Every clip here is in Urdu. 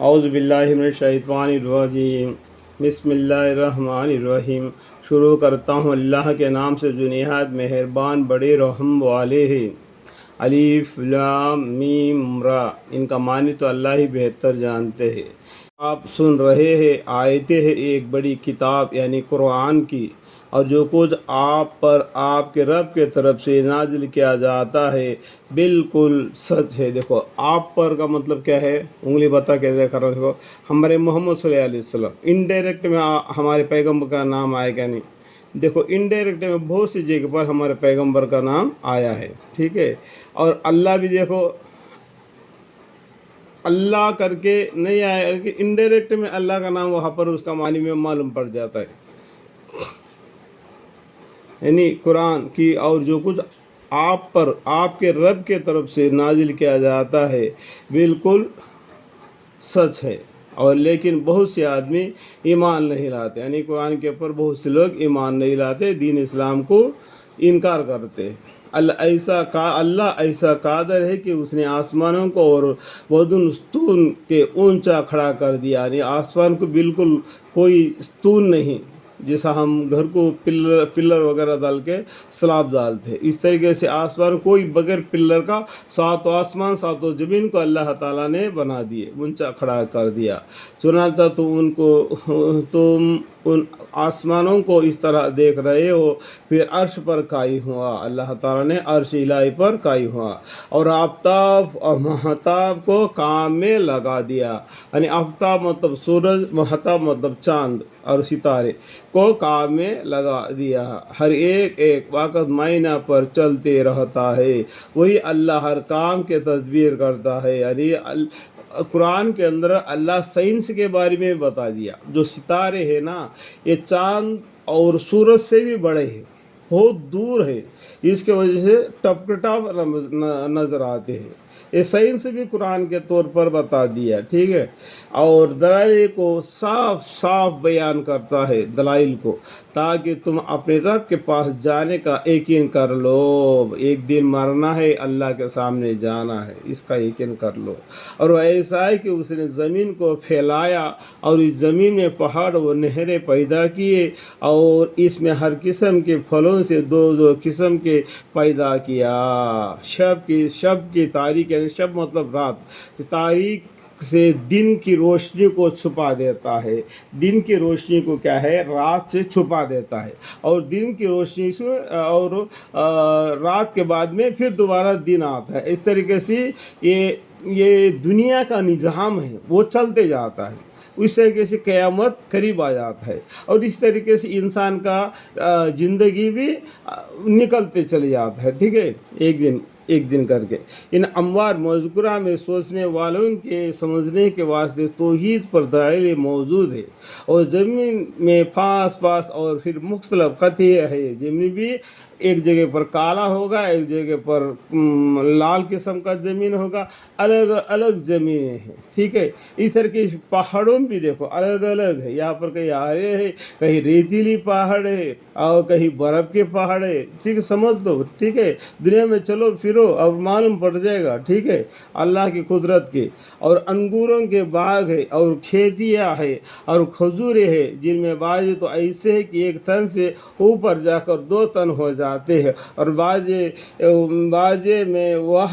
اعوذ باللہ من الشیطان الرجیم بسم اللہ الرحمن الرحیم۔ شروع کرتا ہوں اللہ کے نام سے جو نہایت مہربان بڑے رحم والے ہیں۔ الف لام میم را، ان کا معنی تو اللہ ہی بہتر جانتے ہیں۔ آپ سن رہے ہیں آیتیں ہیں ایک بڑی کتاب یعنی قرآن کی، اور جو کچھ آپ پر آپ کے رب کے طرف سے نازل کیا جاتا ہے بالکل سچ ہے۔ دیکھو آپ پر کا مطلب کیا ہے، انگلی بتا کے دیکھ رہا ہو، ہمارے محمد صلی اللہ علیہ وسلم انڈائریکٹ میں ہمارے پیغمبر کا نام آئے گا نہیں۔ دیکھو انڈائریکٹ میں بہت سی جگہ پر ہمارے پیغمبر کا نام آیا ہے، ٹھیک ہے۔ اور اللہ بھی دیکھو اللہ کر کے نہیں آیا کہ انڈائریکٹ میں اللہ کا نام وہاں پر اس کا معنی میں معلوم پڑ جاتا ہے، یعنی قرآن کی۔ اور جو کچھ آپ پر آپ کے رب کے طرف سے نازل کیا جاتا ہے بالکل سچ ہے، اور لیکن بہت سے آدمی ایمان نہیں لاتے، یعنی قرآن کے اوپر بہت سے لوگ ایمان نہیں لاتے، دین اسلام کو انکار کرتے۔ اللہ ایسا قادر ہے کہ اس نے آسمانوں کو اور بدون ستون کے اونچا کھڑا کر دیا، یعنی آسمان کو بالکل کوئی ستون نہیں، جیسا ہم گھر کو پلر وغیرہ ڈال کے سلاب ڈالتے ہیں، اس طریقے سے آسمان کوئی بغیر پلر کا ساتوں آسمان ساتوں زمین کو اللہ تعالیٰ نے بنا دیے، اونچا کھڑا کر دیا۔ چنانچہ تم ان آسمانوں کو اس طرح دیکھ رہے ہو، پھر عرش پر قائم ہوا، اللہ تعالیٰ نے عرش الہی پر قائم ہوا، اور آفتاب اور مہتاب کو کام میں لگا دیا، یعنی آفتاب مطلب سورج، مہتاب مطلب چاند اور ستارے کو کام میں لگا دیا، ہر ایک وقت معنی پر چلتے رہتا ہے، وہی اللہ ہر کام کے تدبیر کرتا ہے۔ یعنی قرآن کے اندر اللہ سائنس کے بارے میں بتا دیا، جو ستارے ہیں نا یہ چاند اور سورج سے بھی بڑے ہیں، بہت دور ہے، اس کے وجہ سے ٹپ ٹپ نظر آتے ہیں، یہ سائنس بھی قرآن کے طور پر بتا دیا، ٹھیک ہے۔ اور دلائل کو صاف صاف بیان کرتا ہے، دلائل کو، تاکہ تم اپنے رب کے پاس جانے کا یقین کر لو، ایک دن مرنا ہے، اللہ کے سامنے جانا ہے، اس کا یقین کر لو۔ اور وہ ایسا ہے کہ اس نے زمین کو پھیلایا، اور اس زمین میں پہاڑ و نہریں پیدا کیے، اور اس میں ہر قسم کے پھلوں سے دو قسم کے پیدا کیا۔ شب کی تاریک، یعنی شب مطلب رات، تاریک سے دن کی روشنی کو چھپا دیتا ہے، دن کی روشنی کو کیا ہے، رات سے چھپا دیتا ہے، اور دن کی روشنی سے اور رات کے بعد میں پھر دوبارہ دن آتا ہے۔ اس طریقے سے یہ دنیا کا نظام ہے، وہ چلتے جاتا ہے، اس طریقے سے قیامت قریب آ جاتا ہے، اور اس طریقے سے انسان کا زندگی بھی نکلتے چلے جاتا ہے، ٹھیک ہے، ایک دن کر کے۔ ان اموار مذکورہ میں سوچنے والوں کے سمجھنے کے واسطے توحید پر دلائل موجود ہے، اور زمین میں پاس اور پھر مختلف قطعے ہے، زمین بھی ایک جگہ پر کالا ہوگا، ایک جگہ پر لال قسم کا زمین ہوگا، الگ الگ زمینیں ہیں، ٹھیک ہے۔ اس طرح کے پہاڑوں بھی دیکھو الگ الگ ہے، یہاں پر کہیں آرے ہے، کہیں ریتیلی پہاڑ ہے، اور کہیں برف کے پہاڑ ہے، ٹھیک ہے، سمجھ لو، ٹھیک ہے۔ دنیا میں چلو پھرو اور معلوم پڑ جائے گا، ٹھیک ہے، اللہ کی قدرت کے۔ اور انگوروں کے باغ ہے، اور کھیتیاں ہے، اور کھجوریں ہے، جن میں بعض تو ایسے ہے کہ ایک تن سے اوپر جا کر 2 تن ہو جاتے ہیں، اور بعض میں وہ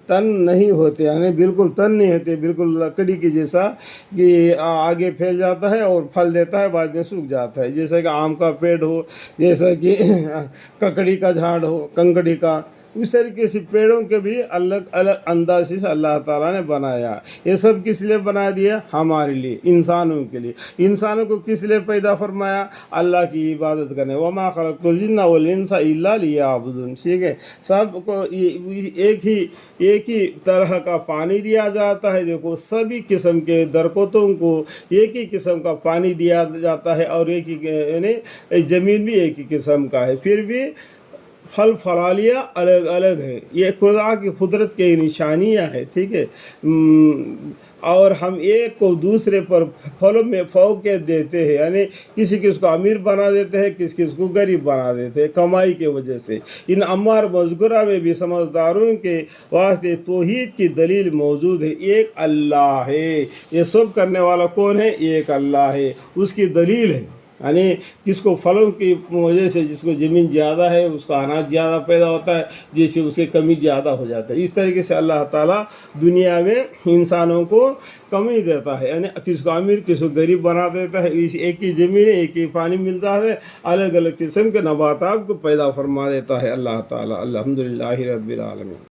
تن نہیں ہوتے، یعنی بالکل تن نہیں ہوتے، بالکل لکڑی کی جیسا کہ آگے پھیل جاتا ہے اور پھل دیتا ہے، بعد میں سوکھ جاتا ہے، جیسا کہ آم کا پیڑ ہو، جیسا کہ ککڑی کا جھاڑ ہو، کنکڑی کا، اس طریقے سے پیڑوں کے بھی الگ الگ انداز سے اللہ تعالیٰ نے بنایا۔ یہ سب کس لیے بنا دیا؟ ہمارے لیے، انسانوں کے لیے۔ انسانوں کو کس لیے پیدا فرمایا؟ اللہ کی عبادت کرنے۔ وما خلقت الجن والانس الا لیعبدون، ٹھیک ہے۔ سب کو ایک ہی طرح کا پانی دیا جاتا ہے، دیکھو سبھی قسم کے درختوں کو ایک ہی قسم کا پانی دیا جاتا ہے، اور ایک ہی یعنی زمین بھی ایک ہی قسم کا ہے، پھر بھی پھل پھلالیاں الگ الگ ہیں، یہ خدا کی قدرت کی نشانیاں ہیں، ٹھیک ہے۔ اور ہم ایک کو دوسرے پر پھلوں میں فوقیت دیتے ہیں، یعنی کسی کو امیر بنا دیتے ہیں، کسی کو غریب بنا دیتے ہیں کمائی کی وجہ سے۔ ان امار مذکورہ میں بھی سمجھداروں کے واسطے توحید کی دلیل موجود ہے، ایک اللہ ہے، یہ سب کرنے والا کون ہے؟ ایک اللہ ہے، اس کی دلیل ہے۔ یعنی کس کو پھلوں کی وجہ سے، جس کو زمین زیادہ ہے اس کا اناج زیادہ پیدا ہوتا ہے، جیسے اس کی کمی زیادہ ہو جاتا ہے، اس طریقے سے اللہ تعالیٰ دنیا میں انسانوں کو کمی دیتا ہے، یعنی کس کو امیر کس کو غریب بنا دیتا ہے، ایک ہی زمین ہے، ایک ہی پانی ملتا ہے، الگ الگ قسم کے نباتات کو پیدا فرما دیتا ہے اللہ تعالیٰ۔ الحمدللہ رب العالمین۔